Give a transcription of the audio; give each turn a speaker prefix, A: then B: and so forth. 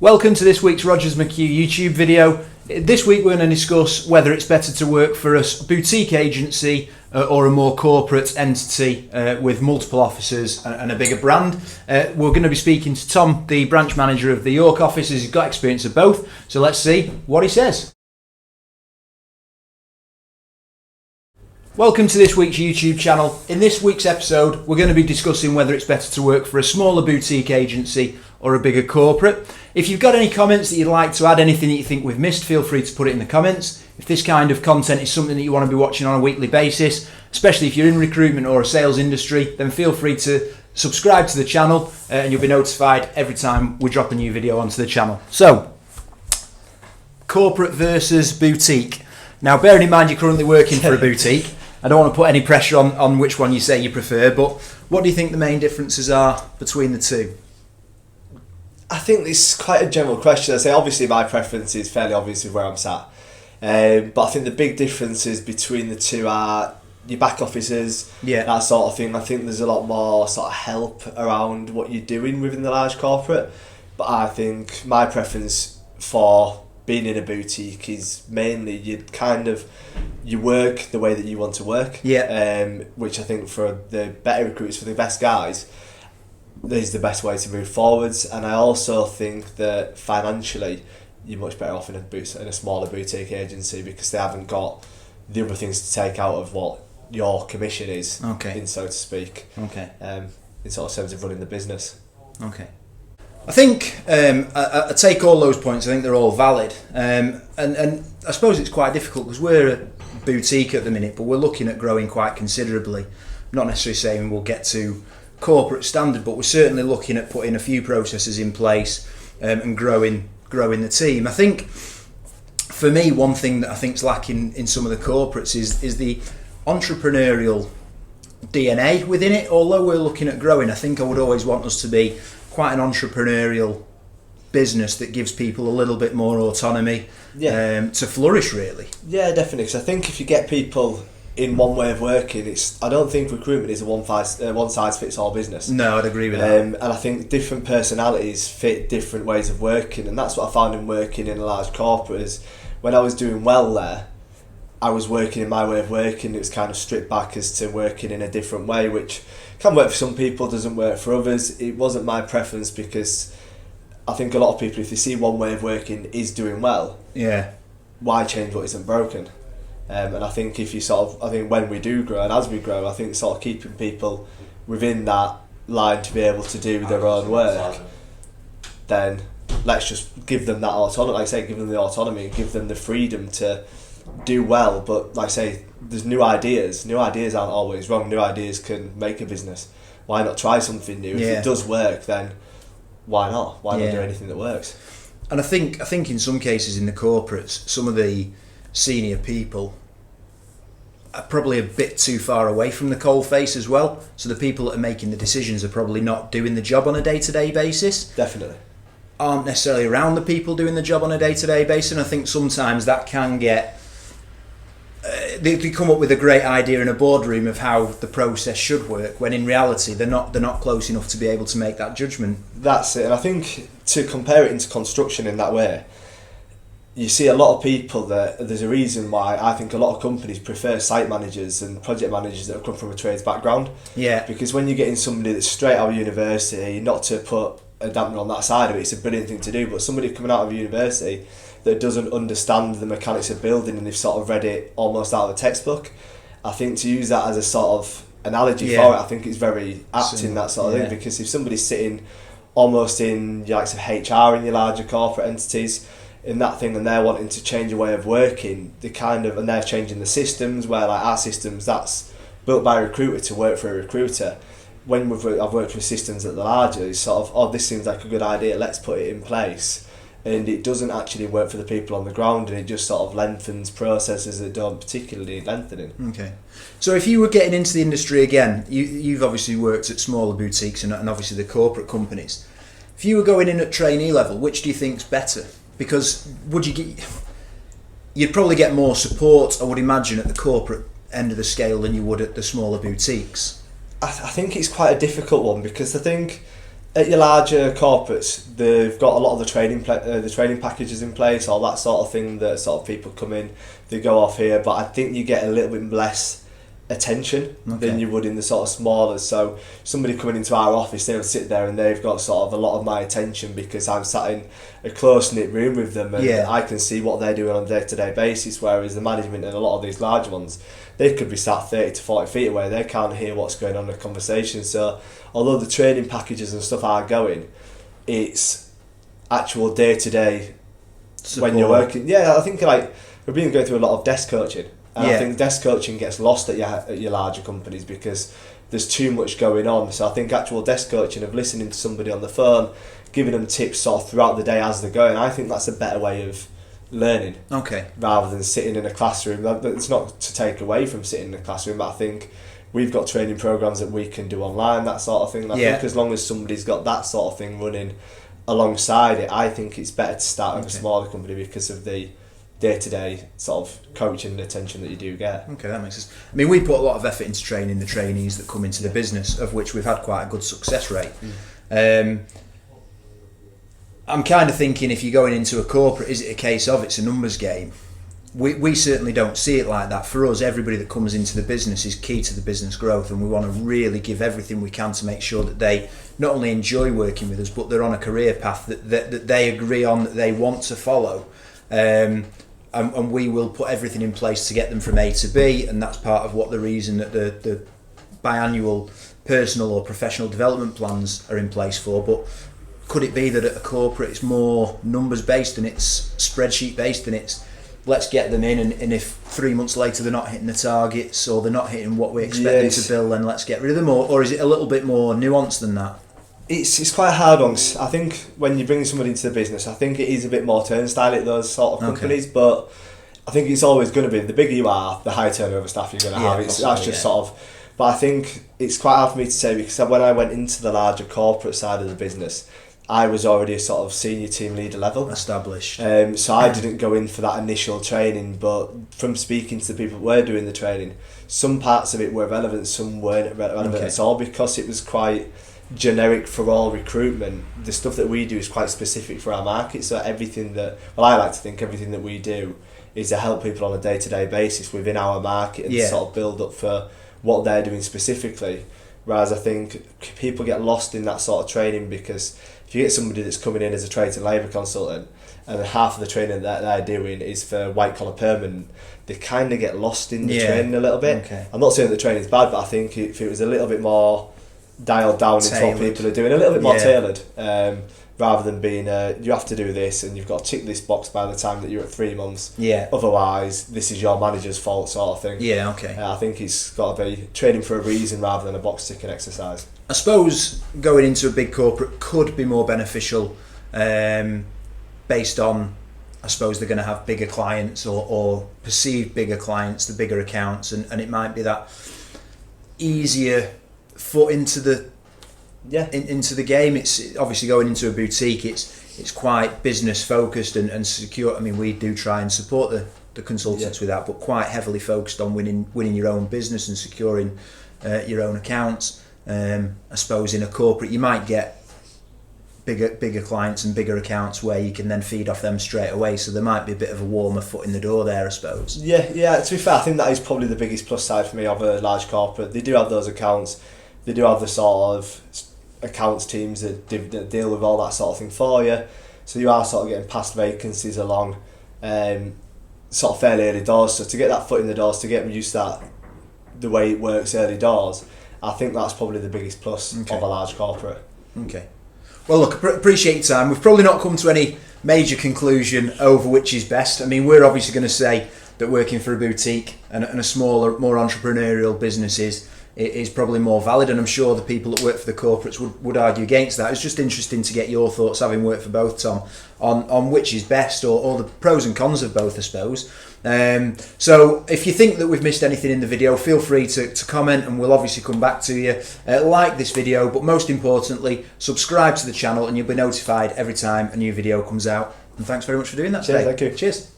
A: Welcome to this week's Rogers McHugh YouTube video. This week we're going to discuss whether it's better to work for a boutique agency or a more corporate entity with multiple offices and a bigger brand. We're going to be speaking to Tom, the branch manager of the York Office. He's got experience of both, so let's see what he says. Welcome to this week's YouTube channel. In this week's episode, we're going to be discussing whether it's better to work for a smaller boutique agency or a bigger corporate. If you've got any comments that you'd like to add, anything that you think we've missed, feel free to put it in the comments. If this kind of content is something that you want to be watching on a weekly basis, especially if you're in recruitment or a sales industry, then feel free to subscribe to the channel and you'll be notified every time we drop a new video onto the channel. So, corporate versus boutique. Now, bearing in mind you're currently working for a boutique, I don't want to put any pressure on which one you say you prefer, but what do you think the main differences are between the two?
B: I think it's quite a general question. I say obviously my preference is fairly obvious with where I'm sat, but I think the big differences between the two are your back offices, that sort of thing. I think there's a lot more sort of help around what you're doing within the large corporate, but I think my preference for being in a boutique is mainly you work the way that you want to work, which I think for the better recruits, for the best guys, is the best way to move forwards. And I also think that financially you're much better off in a smaller boutique agency because they haven't got the other things to take out of what your commission is, in so to speak, in sort of terms of running the business.
A: I think I take all those points. I think they're all valid, and I suppose it's quite difficult because we're a boutique at the minute, but we're looking at growing quite considerably. Not necessarily saying we'll get to corporate standard, but we're certainly looking at putting a few processes in place and growing the team. I think for me, one thing that I think is lacking in some of the corporates is the entrepreneurial DNA within it. Although we're looking at growing, I think I would always want us to be quite an entrepreneurial business that gives people a little bit more autonomy to flourish, really. Yeah,
B: definitely. Because I think if you get people in one way of working, I don't think recruitment is a one size fits all business.
A: No, I'd agree with that.
B: And I think different personalities fit different ways of working, and that's what I found in working in a large corporate. Is when I was doing well there, I was working in my way of working. It was kind of stripped back as to working in a different way, which can work for some people, doesn't work for others. It wasn't my preference because I think a lot of people, if they see one way of working is doing well, why change what isn't broken? And I think if you I think when we do grow and as we grow, I think sort of keeping people within that line to be able to do their own work, then let's just give them that autonomy. Like I say, give them the autonomy and give them the freedom to do well. But like I say, there's new ideas. New ideas aren't always wrong. New ideas can make a business. Why not try something new? If it does work, then why not? Why not do anything that works?
A: And I think in some cases in the corporates, some of the senior people are probably a bit too far away from the coalface as well. So the people that are making the decisions are probably not doing the job on a day-to-day basis.
B: Definitely.
A: Aren't necessarily around the people doing the job on a day-to-day basis, and I think sometimes that can get they come up with a great idea in a boardroom of how the process should work, when in reality they're not close enough to be able to make that judgment.
B: That's it. And I think to compare it into construction in that way, you see a lot of people that there's a reason why I think a lot of companies prefer site managers and project managers that have come from a trades background. Because when you're getting somebody that's straight out of university, not to put a dampener on that side of it, it's a brilliant thing to do, but somebody coming out of university that doesn't understand the mechanics of building and they've sort of read it almost out of the textbook, I think to use that as a sort of analogy for it, I think it's very apt in that sort of thing, because if somebody's sitting almost in your likes of HR in your larger corporate entities in that thing and they're wanting to change a way of working, and they're changing the systems, where like our systems, that's built by a recruiter to work for a recruiter. When I've worked with systems at the larger, it's sort of, this seems like a good idea, let's put it in place. And it doesn't actually work for the people on the ground, and it just sort of lengthens processes that don't particularly need lengthening.
A: Okay. So if you were getting into the industry again, you've obviously worked at smaller boutiques and obviously the corporate companies. If you were going in at trainee level, which do you think's better? Because you'd probably get more support, I would imagine, at the corporate end of the scale than you would at the smaller boutiques.
B: I think it's quite a difficult one, because I think At your larger corporates, they've got a lot of the training packages in place, all that sort of thing, that sort of people come in, they go off here, but I think you get a little bit less attention than you would in the sort of smaller. So somebody coming into our office, they'll sit there and they've got sort of a lot of my attention because I'm sat in a close-knit room with them, and I can see what they're doing on a day-to-day basis, whereas the management and a lot of these large ones, they could be sat 30 to 40 feet away, they can't hear what's going on in the conversation. So although the training packages and stuff are going, it's actual day-to-day support. When you're working. I think like we've been going through a lot of desk coaching, and I think desk coaching gets lost at your larger companies because there's too much going on. So I think actual desk coaching, of listening to somebody on the phone, giving them tips sort of throughout the day as they're going, I think that's a better way of learning. Rather than sitting in a classroom. It's not to take away from sitting in a classroom, but I think we've got training programs that we can do online, that sort of thing. I think as long as somebody's got that sort of thing running alongside it, I think it's better to start with a smaller company because of the day-to-day sort of coaching and attention that you do get.
A: Okay, that makes sense. I mean, we put a lot of effort into training the trainees that come into the business, of which we've had quite a good success rate. I'm kind of thinking, if you're going into a corporate, is it a case of it's a numbers game? We certainly don't see it like that. For us, everybody that comes into the business is key to the business growth, and we want to really give everything we can to make sure that they not only enjoy working with us, but they're on a career path that they agree on, that they want to follow. And we will put everything in place to get them from A to B, and that's part of what the reason that the biannual personal or professional development plans are in place for. But could it be that at a corporate it's more numbers based and it's spreadsheet based, and it's let's get them in, and if 3 months later they're not hitting the targets or they're not hitting what we expect them to bill, then let's get rid of them? Or is it a little bit more nuanced than that?
B: It's quite a hard one. I think when you bring somebody into the business, I think it is a bit more turnstile at those sort of companies, but I think it's always going to be, the bigger you are, the higher turnover of staff you're going to have. That's just sort of, but I think it's quite hard for me to say, because when I went into the larger corporate side of the business, I was already a sort of senior team leader level. Established. So I didn't go in for that initial training, but from speaking to the people who were doing the training, some parts of it were relevant, some weren't relevant at all, because it was quite generic for all recruitment. The stuff that we do is quite specific for our market, so everything that, well, I like to think everything that we do is to help people on a day-to-day basis within our market and sort of build up for what they're doing specifically. Whereas I think people get lost in that sort of training, because if you get somebody that's coming in as a trades and labour consultant and half of the training that they're doing is for white collar permanent, they kind of get lost in the training a little bit. I'm not saying that the training's bad, but I think if it was a little bit more dialed down into what people are doing, a little bit more tailored, rather than being you have to do this and you've got to tick this box by the time that you're at 3 months, otherwise this is your manager's fault sort of thing. I think it's got to be training for a reason rather than a box ticking exercise.
A: I suppose going into a big corporate could be more beneficial, based on, I suppose they're going to have bigger clients or perceived bigger clients, the bigger accounts, and it might be that easier foot into the into the game. It's obviously going into a boutique, it's quite business focused and secure. I mean, we do try and support the consultants with that, but quite heavily focused on winning your own business and securing your own accounts. I suppose in a corporate you might get bigger clients and bigger accounts where you can then feed off them straight away, so there might be a bit of a warmer foot in the door there, I suppose. To
B: be fair, I think that is probably the biggest plus side for me of a large corporate. They do have those accounts, they do have the sort of accounts teams that deal with all that sort of thing for you, so you are sort of getting past vacancies along sort of fairly early doors. So to get that foot in the doors, to get them used to that, the way it works early doors, I think that's probably the biggest plus of a large corporate.
A: Well, look, appreciate your time. We've probably not come to any major conclusion over which is best. I mean, we're obviously going to say that working for a boutique and a smaller, more entrepreneurial business is probably more valid, and I'm sure the people that work for the corporates would argue against that. It's just interesting to get your thoughts, having worked for both, Tom, on which is best, or the pros and cons of both, I suppose. So if you think that we've missed anything in the video, feel free to comment, and we'll obviously come back to you. Like this video, but most importantly, subscribe to the channel and you'll be notified every time a new video comes out. And thanks very much for doing that today.
B: Thank you.
A: Cheers.